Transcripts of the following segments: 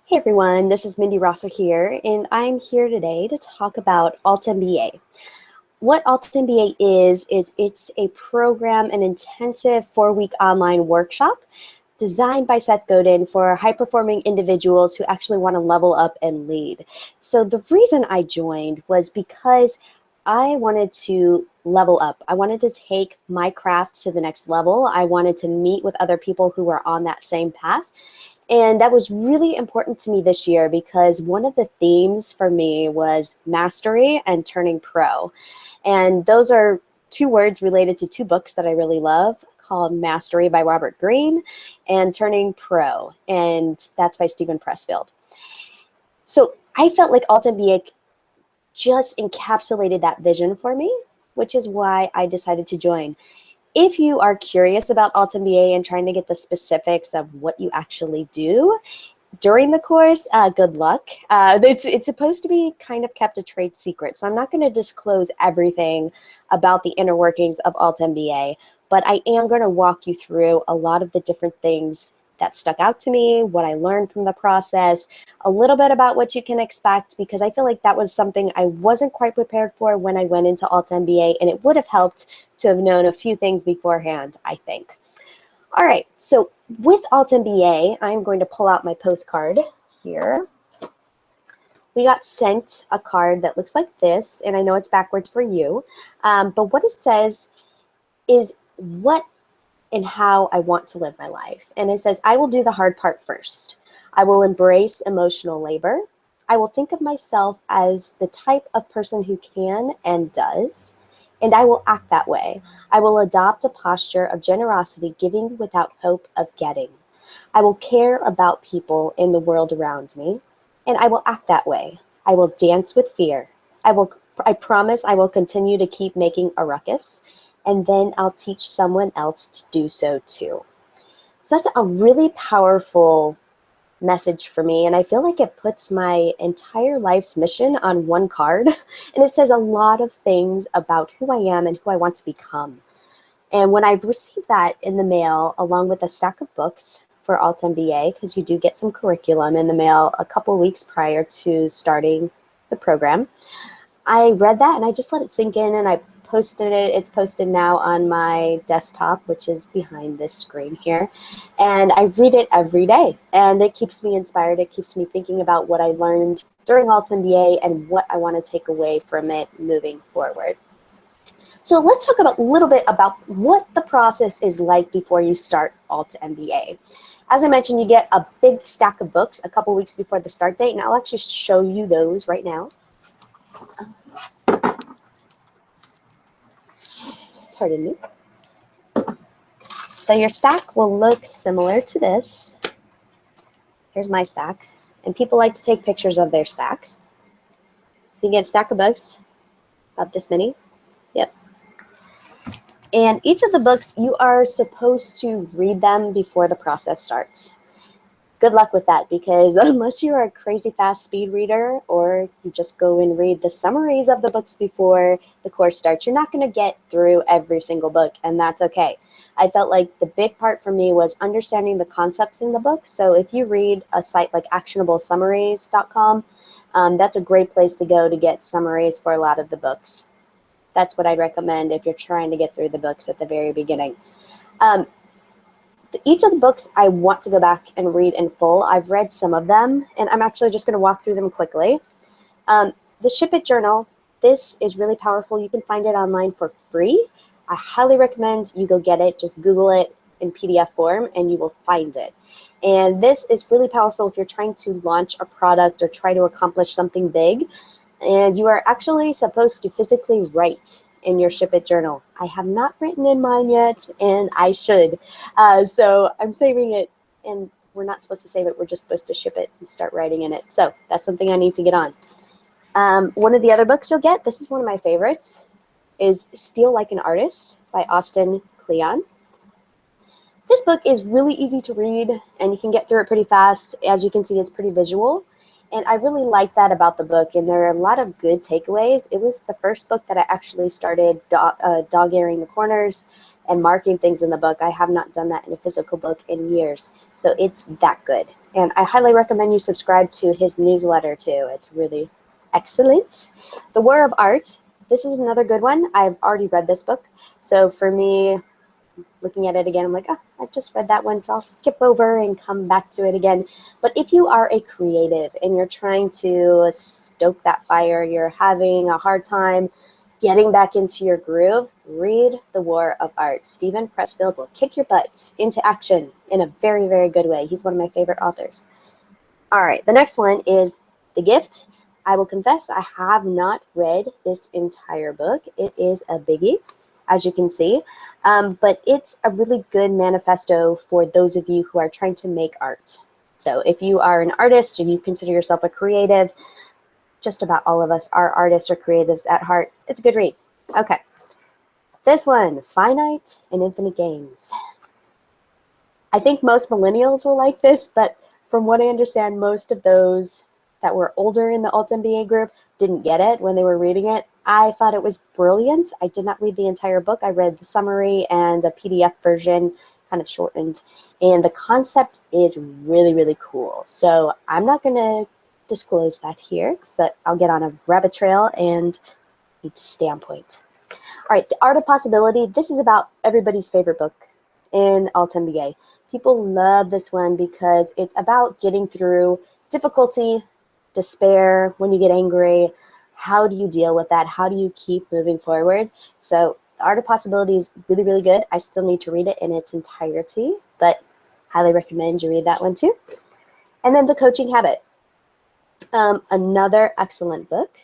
Hey everyone, this is Mindi Rosser here, and I'm here today to talk about altMBA. What altMBA is it's a program, an intensive 4-week online workshop designed by Seth Godin for high-performing individuals who actually want to level up and lead. So the reason I joined was because I wanted to level up. I wanted to take my craft to the next level. I wanted to meet with other people who were on that same path. And that was really important to me this year because one of the themes for me was mastery and turning pro. And those are two words related to two books that I really love called Mastery by Robert Greene and Turning Pro. And that's by Stephen Pressfield. So I felt like altMBA just encapsulated that vision for me, which is why I decided to join. If you are curious about altMBA and trying to get the specifics of what you actually do during the course, good luck. It's supposed to be kind of kept a trade secret, so I'm not going to disclose everything about the inner workings of altMBA, but I am going to walk you through a lot of the different things that stuck out to me, what I learned from the process, a little bit about what you can expect, because I feel like that was something I wasn't quite prepared for when I went into altMBA, and it would have helped to have known a few things beforehand, I think. All right, so with altMBA, I'm going to pull out my postcard here. We got sent a card that looks like this, and I know it's backwards for you, but what it says is what and how I want to live my life. And it says, I will do the hard part first. I will embrace emotional labor. I will think of myself as the type of person who can and does, and I will act that way. I will adopt a posture of generosity, giving without hope of getting. I will care about people in the world around me, and I will act that way. I will dance with fear. I promise I will continue to keep making a ruckus, and then I'll teach someone else to do so too. So that's a really powerful message for me, and I feel like it puts my entire life's mission on one card, and it says a lot of things about who I am and who I want to become. And when I received that in the mail, along with a stack of books for altMBA, because you do get some curriculum in the mail a couple weeks prior to starting the program, I read that and I just let it sink in, and I posted it. It's posted now on my desktop, which is behind this screen here. And I read it every day, and it keeps me inspired. It keeps me thinking about what I learned during altMBA and what I want to take away from it moving forward. So let's talk a little bit about what the process is like before you start altMBA. As I mentioned, you get a big stack of books a couple weeks before the start date, and I'll actually show you those right now. Pardon me. So your stack will look similar to this. Here's my stack. And people like to take pictures of their stacks. So you get a stack of books, about this many. Yep. And each of the books, you are supposed to read them before the process starts. Good luck with that, because unless you are a crazy fast speed reader or you just go and read the summaries of the books before the course starts, you're not going to get through every single book, and that's okay. I felt like the big part for me was understanding the concepts in the book. So if you read a site like actionablesummaries.com, that's a great place to go to get summaries for a lot of the books. That's what I'd recommend if you're trying to get through the books at the very beginning. Each of the books I want to go back and read in full. I've read some of them, and I'm actually just going to walk through them quickly. The Ship It Journal, this is really powerful. You can find it online for free. I highly recommend you go get it. Just Google it in PDF form, and you will find it. And this is really powerful if you're trying to launch a product or try to accomplish something big, and you are actually supposed to physically write in your Ship It Journal. I have not written in mine yet, and I should. So I'm saving it, and we're not supposed to save it. We're just supposed to ship it and start writing in it. So that's something I need to get on. One of the other books you'll get, this is one of my favorites, is Steal Like an Artist by Austin Kleon. This book is really easy to read, and you can get through it pretty fast. As you can see, it's pretty visual. And I really like that about the book, and there are a lot of good takeaways. It was the first book that I actually started dog-earing the corners and marking things in the book. I have not done that in a physical book in years. So it's that good. And I highly recommend you subscribe to his newsletter too. It's really excellent. The War of Art. This is another good one. I've already read this book. So for me, looking at it again, I'm like, oh, I just read that one, so I'll skip over and come back to it again. But if you are a creative and you're trying to stoke that fire, you're having a hard time getting back into your groove, read The War of Art. Steven Pressfield will kick your butts into action in a very, very good way. He's one of my favorite authors. All right, the next one is The Gift. I will confess, I have not read this entire book. It is a biggie, as you can see. But it's a really good manifesto for those of you who are trying to make art. So if you are an artist or you consider yourself a creative, just about all of us are artists or creatives at heart. It's a good read. Okay. This one, Finite and Infinite Games. I think most millennials will like this, but from what I understand, most of those that were older in the altMBA group didn't get it when they were reading it. I thought it was brilliant. I did not read the entire book. I read the summary and a PDF version, kind of shortened. And the concept is really, really cool. So I'm not going to disclose that here because I'll get on a rabbit trail and need to stay on point. All right, The Art of Possibility. This is about everybody's favorite book in altMBA. People love this one because it's about getting through difficulty, despair, when you get angry. How do you deal with that? How do you keep moving forward? So The Art of Possibility is really, really good. I still need to read it in its entirety, but highly recommend you read that one too. And then The Coaching Habit. Another excellent book.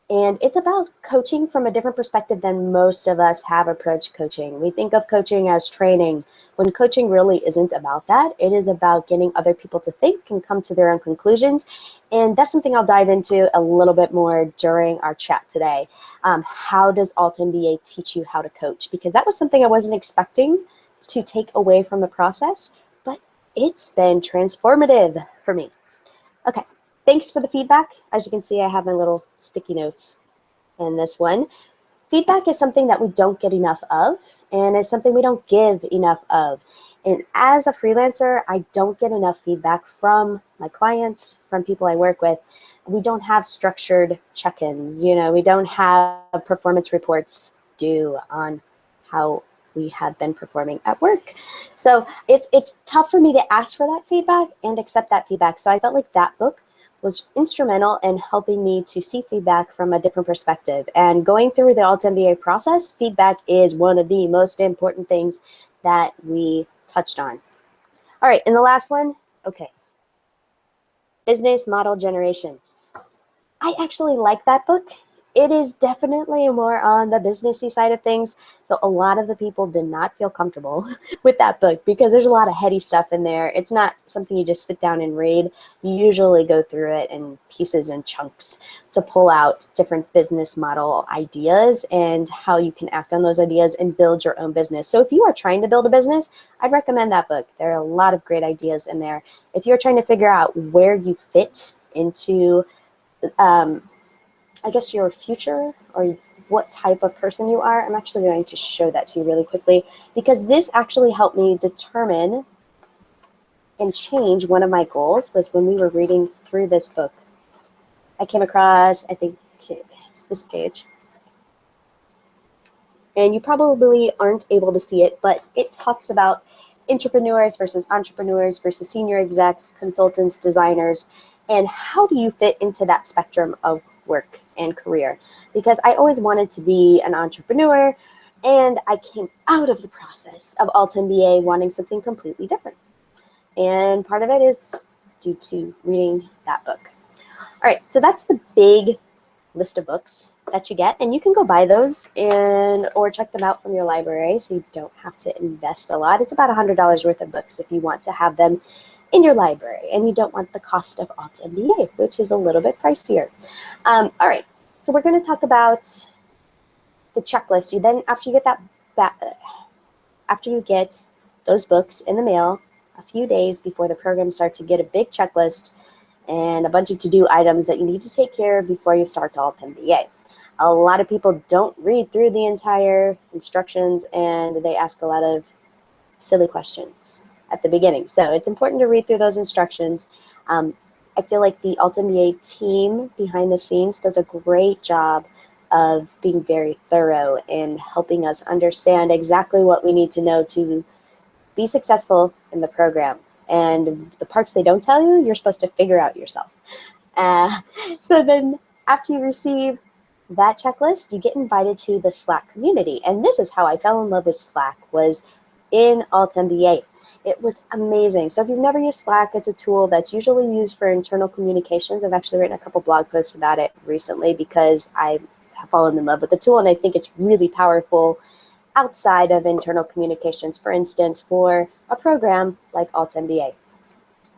And it's about coaching from a different perspective than most of us have approached coaching. We think of coaching as training, when coaching really isn't about that. It is about getting other people to think and come to their own conclusions. And that's something I'll dive into a little bit more during our chat today. How does altMBA teach you how to coach? Because that was something I wasn't expecting to take away from the process, but it's been transformative for me. Okay. Thanks for the feedback. As you can see, I have my little sticky notes in this one. Feedback is something that we don't get enough of, and it's something we don't give enough of. And as a freelancer, I don't get enough feedback from my clients, from people I work with. We don't have structured check-ins. We don't have performance reports due on how we have been performing at work. So it's tough for me to ask for that feedback and accept that feedback. So I felt like that book was instrumental in helping me to see feedback from a different perspective. And going through the altMBA process, feedback is one of the most important things that we touched on. All right, and the last one, okay. Business Model Generation. I actually like that book. It is definitely more on the businessy side of things. So a lot of the people did not feel comfortable with that book because there's a lot of heady stuff in there. It's not something you just sit down and read. You usually go through it in pieces and chunks to pull out different business model ideas and how you can act on those ideas and build your own business. So if you are trying to build a business, I'd recommend that book. There are a lot of great ideas in there. If you're trying to figure out where you fit into I guess your future or what type of person you are, I'm actually going to show that to you really quickly because this actually helped me determine and change one of my goals was when we were reading through this book. I came across, I think it's this page. And you probably aren't able to see it, but it talks about entrepreneurs versus senior execs, consultants, designers, and how do you fit into that spectrum of work and career? Because I always wanted to be an entrepreneur, and I came out of the process of altMBA wanting something completely different. And part of it is due to reading that book. All right, so that's the big list of books that you get, and you can go buy those or check them out from your library, so you don't have to invest a lot. It's about $100 worth of books if you want to have them in your library, and you don't want the cost of altMBA, which is a little bit pricier. All right, so we're going to talk about the checklist. You then, after you get those books in the mail, a few days before the program starts, you get a big checklist and a bunch of to-do items that you need to take care of before you start altMBA. A lot of people don't read through the entire instructions, and they ask a lot of silly questions at the beginning. So it's important to read through those instructions. I feel like the altMBA team behind the scenes does a great job of being very thorough in helping us understand exactly what we need to know to be successful in the program. And the parts they don't tell you, you're supposed to figure out yourself. So then after you receive that checklist, you get invited to the Slack community. And this is how I fell in love with Slack, was in altMBA. It was amazing. So if you've never used Slack, it's a tool that's usually used for internal communications. I've actually written a couple blog posts about it recently because I have fallen in love with the tool, and I think it's really powerful outside of internal communications, for instance, for a program like altMBA.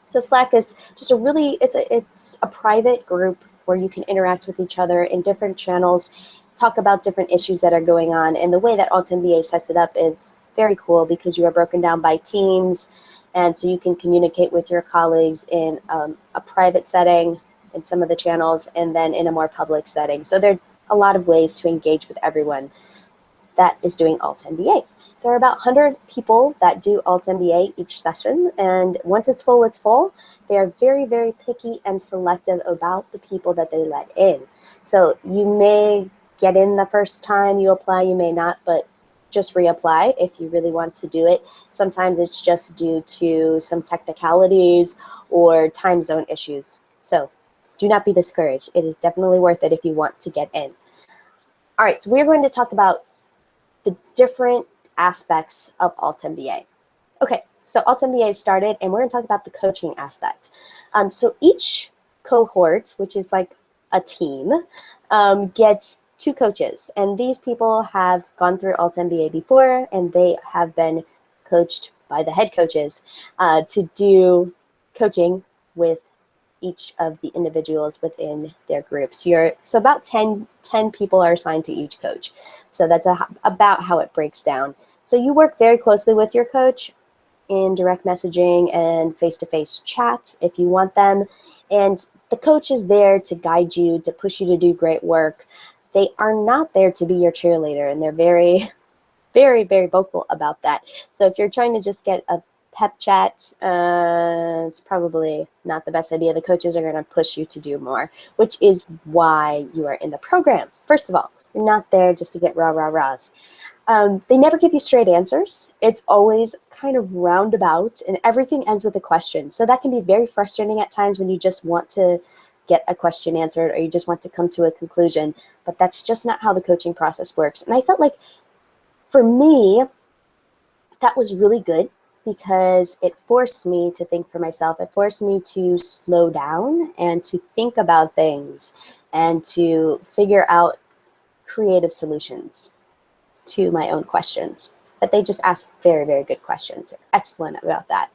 So Slack is just it's a private group where you can interact with each other in different channels, talk about different issues that are going on. And the way that altMBA sets it up is very cool because you are broken down by teams, and so you can communicate with your colleagues in a private setting in some of the channels, and then in a more public setting. So there are a lot of ways to engage with everyone that is doing altMBA. There are about 100 people that do altMBA each session, and once it's full, it's full. They are very, very picky and selective about the people that they let in. So you may get in the first time you apply, you may not, but just reapply if you really want to do it. Sometimes it's just due to some technicalities or time zone issues. So do not be discouraged. It is definitely worth it if you want to get in. All right, so we're going to talk about the different aspects of altMBA. Okay, so altMBA started, and we're going to talk about the coaching aspect. So each cohort, which is like a team, gets 2 coaches, and these people have gone through altMBA before, and they have been coached by the head coaches to do coaching with each of the individuals within their groups. So about 10 people are assigned to each coach. So that's about how it breaks down. So you work very closely with your coach in direct messaging and face-to-face chats if you want them. And the coach is there to guide you, to push you to do great work. They are not there to be your cheerleader, and they're very, very, very vocal about that. So if you're trying to just get a pep chat, it's probably not the best idea. The coaches are going to push you to do more, which is why you are in the program. First of all, you're not there just to get rah-rah-rahs. They never give you straight answers. It's always kind of roundabout, and everything ends with a question. So that can be very frustrating at times when you just want to get a question answered or you just want to come to a conclusion, but that's just not how the coaching process works. And I felt like for me, that was really good because it forced me to think for myself. It forced me to slow down and to think about things and to figure out creative solutions to my own questions. But they just ask very, very good questions. They're excellent about that.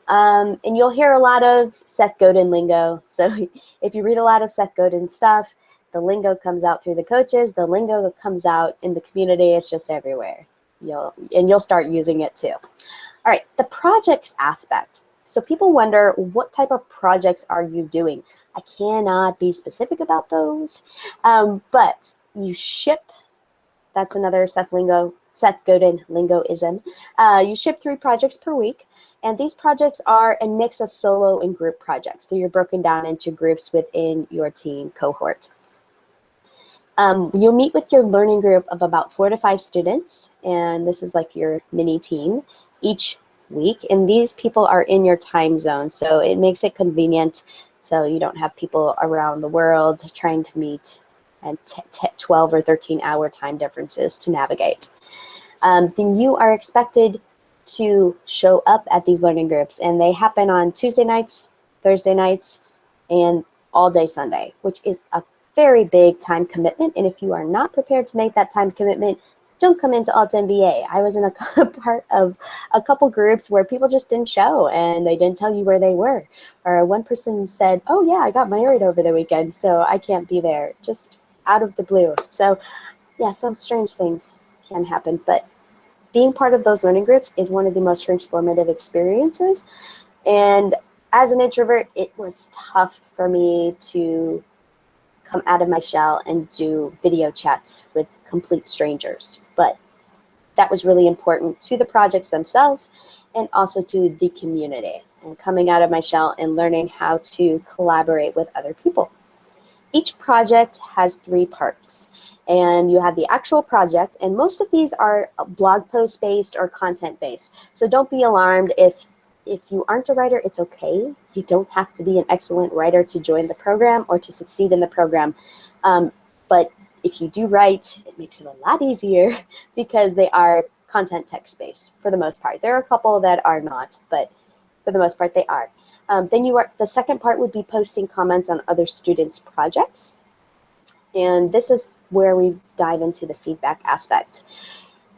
And you'll hear a lot of Seth Godin lingo. So if you read a lot of Seth Godin stuff, the lingo comes out through the coaches. The lingo comes out in the community. It's just everywhere. You'll start using it too. All right, the projects aspect. So people wonder, what type of projects are you doing? I cannot be specific about those, but you ship. That's another Seth Godin lingoism. You ship 3 projects per week. And these projects are a mix of solo and group projects. So you're broken down into groups within your team cohort. You'll meet with your learning group of about 4 to 5 students. And this is like your mini team each week. And these people are in your time zone. So it makes it convenient. So you don't have people around the world trying to meet and 12 or 13-hour time differences to navigate. Then you are expected to show up at these learning groups, and they happen on Tuesday nights, Thursday nights, and all day Sunday, which is a very big time commitment. And if you are not prepared to make that time commitment, don't come into altMBA. I was in a part of a couple groups where people just didn't show and they didn't tell you where they were. Or one person said, oh yeah, I got married over the weekend, so I can't be there, just out of the blue. So yeah, some strange things can happen, but being part of those learning groups is one of the most transformative experiences. And as an introvert, it was tough for me to come out of my shell and do video chats with complete strangers. But that was really important to the projects themselves and also to the community, and coming out of my shell and learning how to collaborate with other people. Each project has 3 parts, and you have the actual project, and most of these are blog post based or content based. So don't be alarmed if you aren't a writer. It's okay. You don't have to be an excellent writer to join the program or to succeed in the program. But if you do write, it makes it a lot easier because they are content text based for the most part. There are a couple that are not, but for the most part they are. Then the second part would be posting comments on other students' projects. And this is where we dive into the feedback aspect.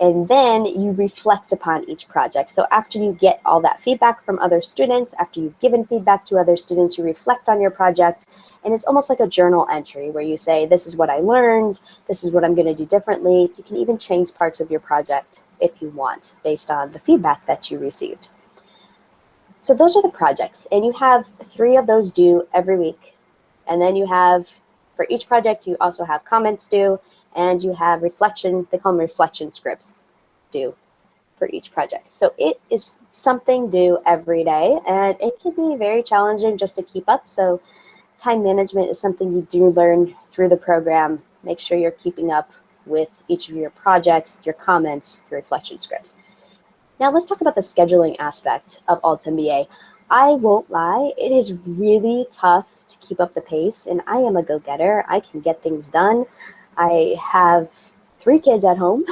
And then you reflect upon each project. So after you get all that feedback from other students, after you've given feedback to other students, you reflect on your project. And it's almost like a journal entry where you say, this is what I learned, this is what I'm going to do differently. You can even change parts of your project if you want, based on the feedback that you received. So those are the projects. And you have 3 of those due every week. And then you have, for each project, you also have comments due. And you have reflection, they call them reflection scripts due for each project. So it is something due every day, and it can be very challenging just to keep up. So time management is something you do learn through the program. Make sure you're keeping up with each of your projects, your comments, your reflection scripts. Now let's talk about the scheduling aspect of altMBA. I won't lie, it is really tough to keep up the pace, and I am a go-getter. I can get things done. I have 3 kids at home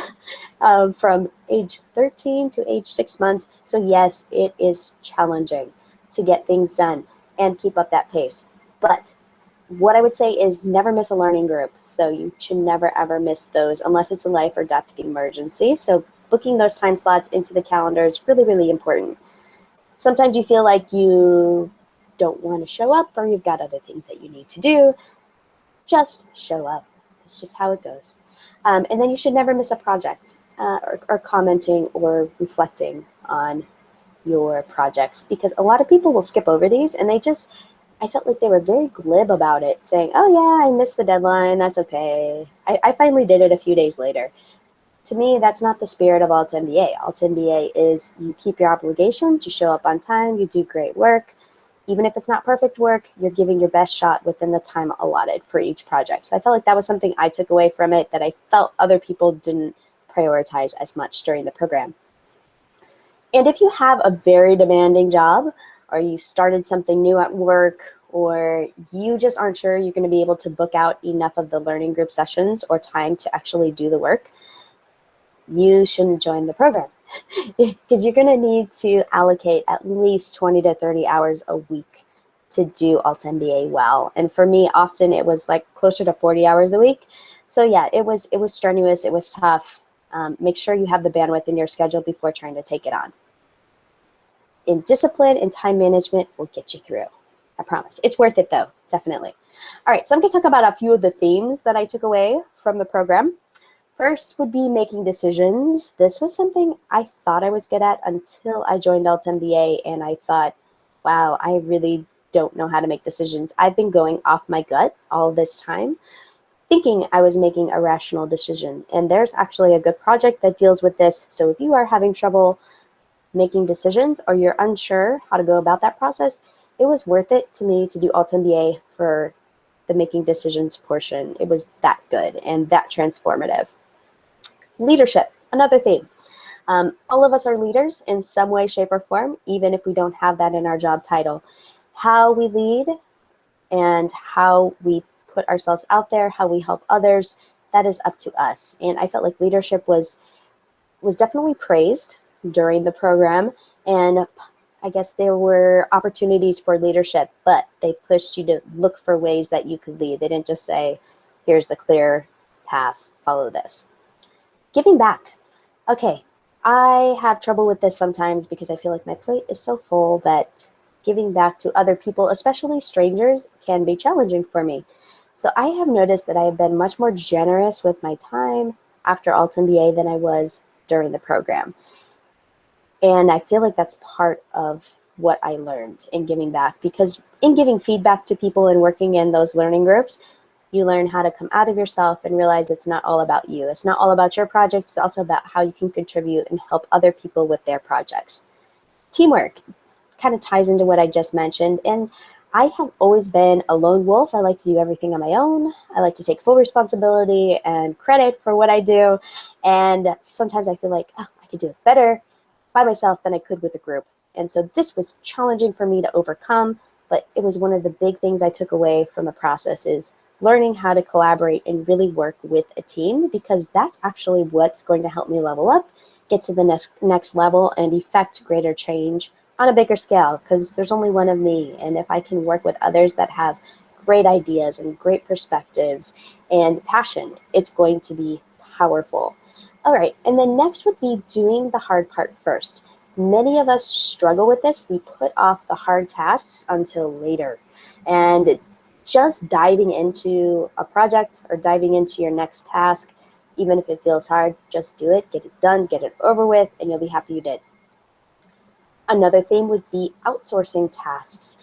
from age 13 to age 6 months. So yes, it is challenging to get things done and keep up that pace. But what I would say is never miss a learning group. So you should never, ever miss those unless it's a life or death emergency. So booking those time slots into the calendar is really, really important. Sometimes you feel like you don't want to show up or you've got other things that you need to do. Just show up. It's just how it goes. And then you should never miss a project or commenting or reflecting on your projects, because a lot of people will skip over these and I felt like they were very glib about it, saying, oh yeah, I missed the deadline, that's okay. I finally did it a few days later. To me, that's not the spirit of altMBA. altMBA is you keep your obligation, you show up on time, you do great work. Even if it's not perfect work, you're giving your best shot within the time allotted for each project. So I felt like that was something I took away from it that I felt other people didn't prioritize as much during the program. And if you have a very demanding job, or you started something new at work, or you just aren't sure you're going to be able to book out enough of the learning group sessions or time to actually do the work, you shouldn't join the program. Because you're going to need to allocate at least 20 to 30 hours a week to do altMBA well. And for me, often it was like closer to 40 hours a week. So yeah, it was strenuous, it was tough. Make sure you have the bandwidth in your schedule before trying to take it on. In discipline and time management will get you through. I promise. It's worth it though, definitely. All right, so I'm going to talk about a few of the themes that I took away from the program. First would be making decisions. This was something I thought I was good at until I joined altMBA, and I thought, wow, I really don't know how to make decisions. I've been going off my gut all this time, thinking I was making a rational decision. And there's actually a good project that deals with this. So if you are having trouble making decisions or you're unsure how to go about that process, it was worth it to me to do altMBA for the making decisions portion. It was that good and that transformative. Leadership, another theme. All of us are leaders in some way, shape, or form, even if we don't have that in our job title. How we lead and how we put ourselves out there, how we help others, that is up to us. And I felt like leadership was definitely praised during the program. And I guess there were opportunities for leadership, but they pushed you to look for ways that you could lead. They didn't just say, here's a clear path, follow this. Giving back. Okay, I have trouble with this sometimes because I feel like my plate is so full that giving back to other people, especially strangers, can be challenging for me. So I have noticed that I have been much more generous with my time after altMBA than I was during the program. And I feel like that's part of what I learned in giving back, because in giving feedback to people and working in those learning groups, You learn how to come out of yourself and realize it's not all about you. It's not all about your project. It's also about how you can contribute and help other people with their projects. Teamwork kind of ties into what I just mentioned. And I have always been a lone wolf. I like to do everything on my own. I like to take full responsibility and credit for what I do. And sometimes I feel like, oh, I could do it better by myself than I could with a group. And so this was challenging for me to overcome, but it was one of the big things I took away from the process is learning how to collaborate and really work with a team, because that's actually what's going to help me level up, get to the next level, and effect greater change on a bigger scale, because there's only one of me. And if I can work with others that have great ideas and great perspectives and passion, it's going to be powerful. All right, and then next would be doing the hard part first. Many of us struggle with this. We put off the hard tasks until later. And just diving into a project or diving into your next task, even if it feels hard, just do it, get it done, get it over with, and you'll be happy you did. Another theme would be outsourcing tasks.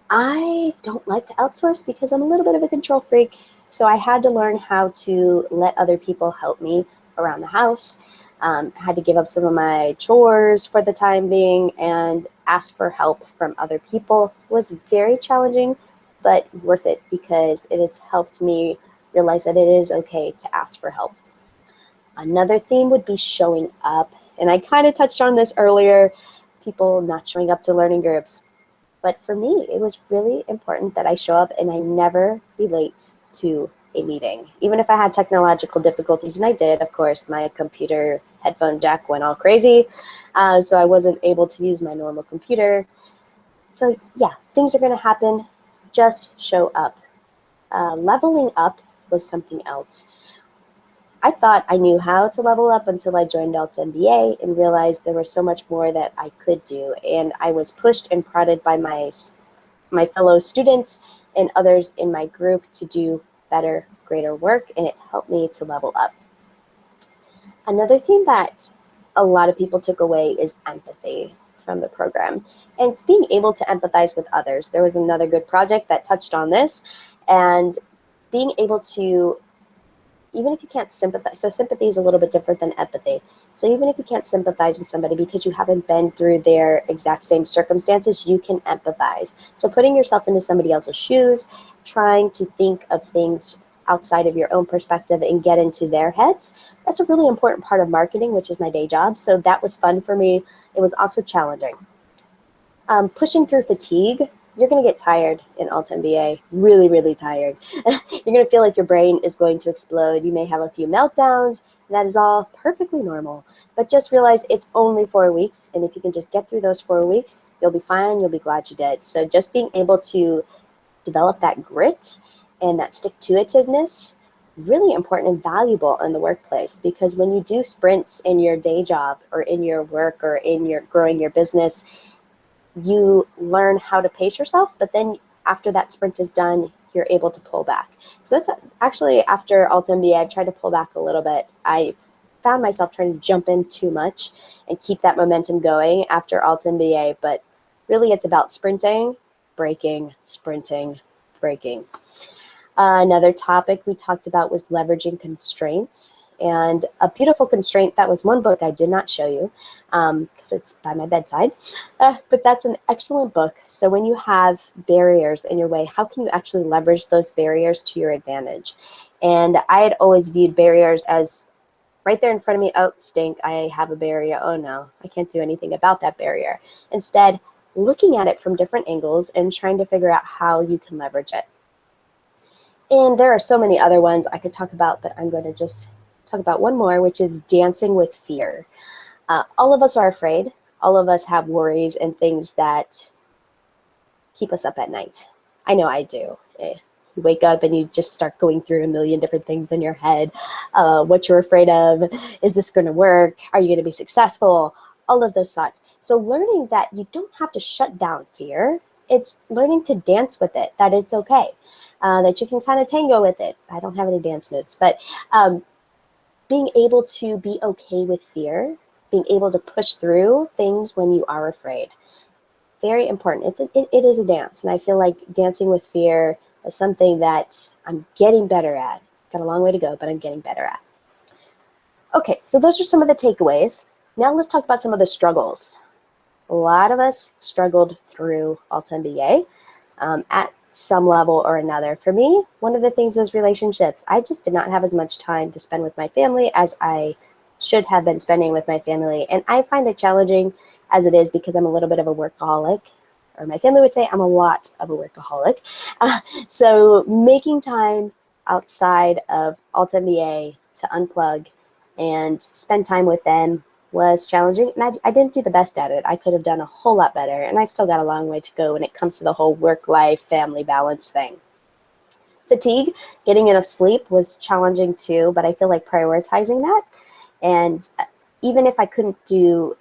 I don't like to outsource because I'm a little bit of a control freak. So I had to learn how to let other people help me around the house. I had to give up some of my chores for the time being and ask for help from other people. It was very challenging, but worth it because it has helped me realize that it is okay to ask for help. Another theme would be showing up. And I kind of touched on this earlier, people not showing up to learning groups. But for me, it was really important that I show up and I never be late to a meeting. Even if I had technological difficulties, and I did, of course, my computer headphone jack went all crazy. So I wasn't able to use my normal computer. So yeah, things are going to happen. Just show up. Leveling up was something else. I thought I knew how to level up until I joined altMBA and realized there was so much more that I could do. And I was pushed and prodded by my fellow students and others in my group to do better, greater work, and it helped me to level up. Another thing that a lot of people took away is empathy from the program. And it's being able to empathize with others. There was another good project that touched on this, and being able to, even if you can't sympathize, so sympathy is a little bit different than empathy. So even if you can't sympathize with somebody because you haven't been through their exact same circumstances, you can empathize. So putting yourself into somebody else's shoes, trying to think of things outside of your own perspective and get into their heads, that's a really important part of marketing, which is my day job. So that was fun for me. It was also challenging. Pushing through fatigue. You're going to get tired in altMBA, really, really tired. You're going to feel like your brain is going to explode. You may have a few meltdowns. That is all perfectly normal. But just realize it's only 4 weeks. And if you can just get through those 4 weeks, you'll be fine. You'll be glad you did. So just being able to develop that grit and that stick-to-itiveness, really important and valuable in the workplace. Because when you do sprints in your day job or in your work or in your growing your business, you learn how to pace yourself, but then after that sprint is done, you're able to pull back. So that's actually after altMBA, I tried to pull back a little bit. I found myself trying to jump in too much and keep that momentum going after altMBA, but really it's about sprinting, breaking, sprinting, breaking. Another topic we talked about was leveraging constraints. And a beautiful constraint, that was one book I did not show you because it's by my bedside, but that's an excellent book. So when you have barriers in your way, how can you actually leverage those barriers to your advantage? And I had always viewed barriers as right there in front of me, oh, stink, I have a barrier, oh no, I can't do anything about that barrier. Instead, looking at it from different angles and trying to figure out how you can leverage it. And there are so many other ones I could talk about, but I'm going to just talk about one more, which is dancing with fear. All of us are afraid. All of us have worries and things that keep us up at night. I know I do. You wake up and you just start going through a million different things in your head. What you're afraid of. Is this going to work? Are you going to be successful? All of those thoughts. So learning that you don't have to shut down fear. It's learning to dance with it, that it's okay. That you can kind of tango with it. I don't have any dance moves, but being able to be okay with fear, being able to push through things when you are afraid. Very important. It is a dance. And I feel like dancing with fear is something that I'm getting better at. Got a long way to go, but I'm getting better at. Okay, so those are some of the takeaways. Now let's talk about some of the struggles. A lot of us struggled through altMBA at some level or another. For me, one of the things was relationships. I just did not have as much time to spend with my family as I should have been spending with my family. And I find it challenging as it is because I'm a little bit of a workaholic, or my family would say I'm a lot of a workaholic. So making time outside of altMBA to unplug and spend time with them was challenging, and I didn't do the best at it. I could have done a whole lot better, and I've still got a long way to go when it comes to the whole work-life, family balance thing. Fatigue, getting enough sleep was challenging too, but I feel like prioritizing that. And even if I couldn't do,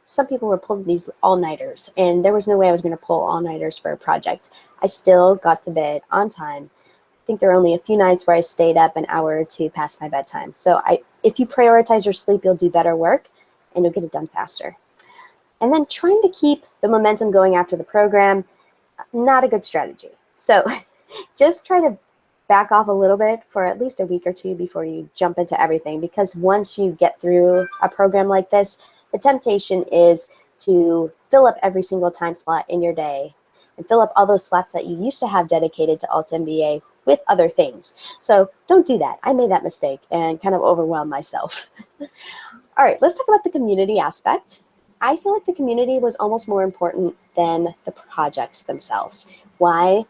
some people were pulling these all-nighters, and there was no way I was going to pull all-nighters for a project. I still got to bed on time. I think there are only a few nights where I stayed up an hour or two past my bedtime. So if you prioritize your sleep, you'll do better work and you'll get it done faster. And then trying to keep the momentum going after the program, not a good strategy. So just try to back off a little bit for at least a week or two before you jump into everything, because once you get through a program like this, the temptation is to fill up every single time slot in your day and fill up all those slots that you used to have dedicated to altMBA with other things. So don't do that. I made that mistake and kind of overwhelmed myself. All right, let's talk about the community aspect. I feel like the community was almost more important than the projects themselves. Why?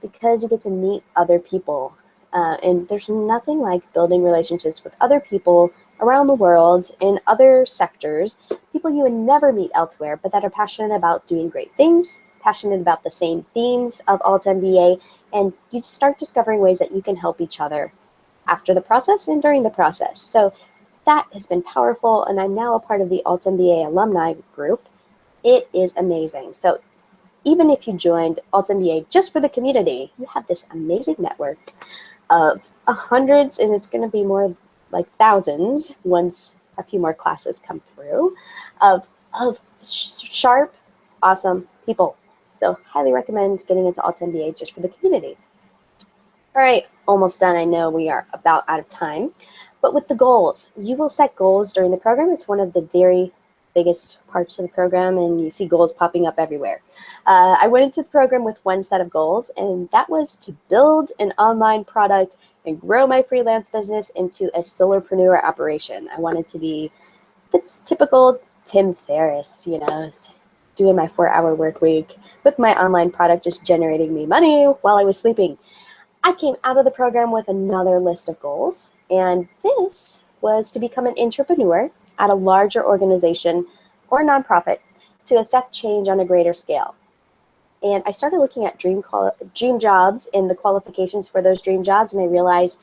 Because you get to meet other people. And there's nothing like building relationships with other people around the world in other sectors, people you would never meet elsewhere, but that are passionate about doing great things, passionate about the same themes of altMBA, and you start discovering ways that you can help each other after the process and during the process. So that has been powerful, and I'm now a part of the altMBA alumni group. It is amazing. So even if you joined altMBA just for the community, you have this amazing network of hundreds, and it's going to be more like thousands once a few more classes come through, of sharp, awesome people. So highly recommend getting into altMBA just for the community. All right, almost done. I know we are about out of time. But with the goals, you will set goals during the program. It's one of the very biggest parts of the program, and you see goals popping up everywhere. I went into the program with one set of goals, and that was to build an online product and grow my freelance business into a solopreneur operation. I wanted to be the typical Tim Ferriss, doing my 4-hour work week with my online product just generating me money while I was sleeping. I came out of the program with another list of goals, and this was to become an entrepreneur at a larger organization or nonprofit to affect change on a greater scale. And I started looking at dream jobs and the qualifications for those dream jobs, and I realized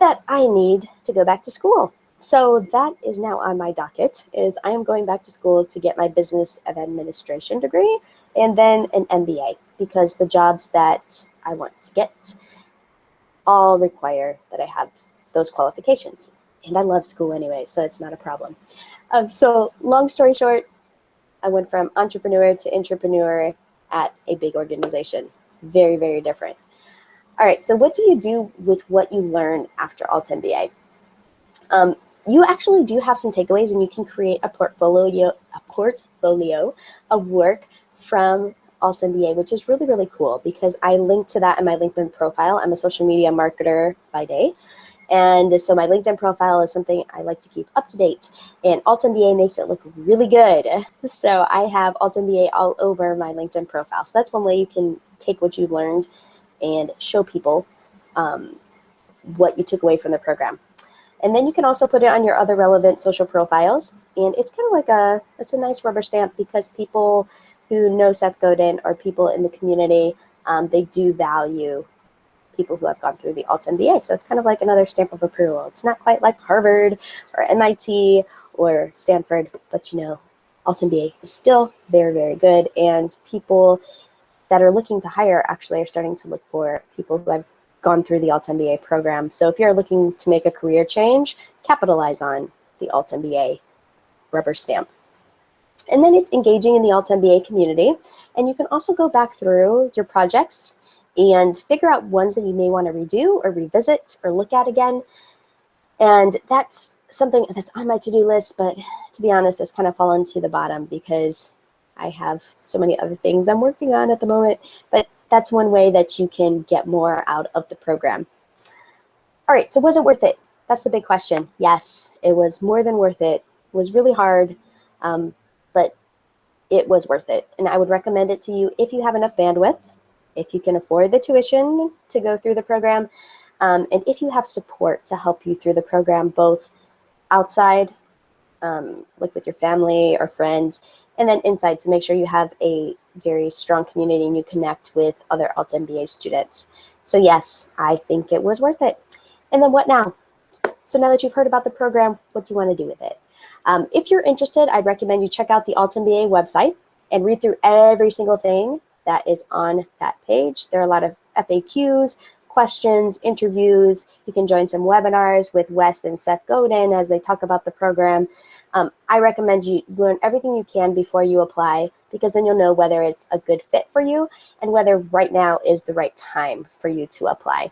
that I need to go back to school. So that is now on my docket, is I am going back to school to get my business administration degree and then an MBA, because the jobs that I want to get all require that I have those qualifications. And I love school anyway, so it's not a problem. So long story short, I went from entrepreneur to intrapreneur at a big organization. Very, very different. All right, so what do you do with what you learn after altMBA? You actually do have some takeaways, and you can create a portfolio of work from altMBA, which is really, really cool, because I linked to that in my LinkedIn profile. I'm a social media marketer by day. And so my LinkedIn profile is something I like to keep up to date, and altMBA makes it look really good. So I have altMBA all over my LinkedIn profile. So that's one way you can take what you've learned and show people what you took away from the program. And then you can also put it on your other relevant social profiles. And it's kind of like it's a nice rubber stamp, because people who know Seth Godin or people in the community, they do value people who have gone through the altMBA. So it's kind of like another stamp of approval. It's not quite like Harvard or MIT or Stanford, but altMBA is still very, very good. And people that are looking to hire actually are starting to look for people who have gone through the altMBA program. So if you're looking to make a career change, capitalize on the altMBA rubber stamp. And then it's engaging in the altMBA community. And you can also go back through your projects and figure out ones that you may want to redo or revisit or look at again. And that's something that's on my to-do list, but to be honest, it's kind of fallen to the bottom because I have so many other things I'm working on at the moment. But that's one way that you can get more out of the program. All right, so was it worth it? That's the big question. Yes, it was more than worth it. It was really hard, but it was worth it. And I would recommend it to you if you have enough bandwidth, if you can afford the tuition to go through the program, and if you have support to help you through the program, both outside, like with your family or friends, and then inside to make sure you have a very strong community and you connect with other altMBA students. So yes, I think it was worth it. And then what now? So now that you've heard about the program, what do you want to do with it? If you're interested, I'd recommend you check out the altMBA website and read through every single thing that is on that page. There are a lot of FAQs, questions, interviews. You can join some webinars with Wes and Seth Godin as they talk about the program. I recommend you learn everything you can before you apply, because then you'll know whether it's a good fit for you and whether right now is the right time for you to apply.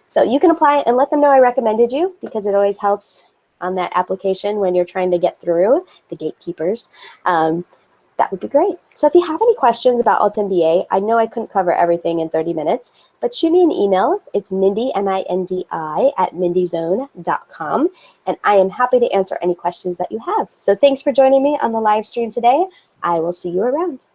So you can apply and let them know I recommended you, because it always helps on that application when you're trying to get through the gatekeepers. That would be great. So if you have any questions about altMBA, I know I couldn't cover everything in 30 minutes, but shoot me an email. It's Mindi, M-I-N-D-I, @mindizone.com, and I am happy to answer any questions that you have. So thanks for joining me on the live stream today. I will see you around.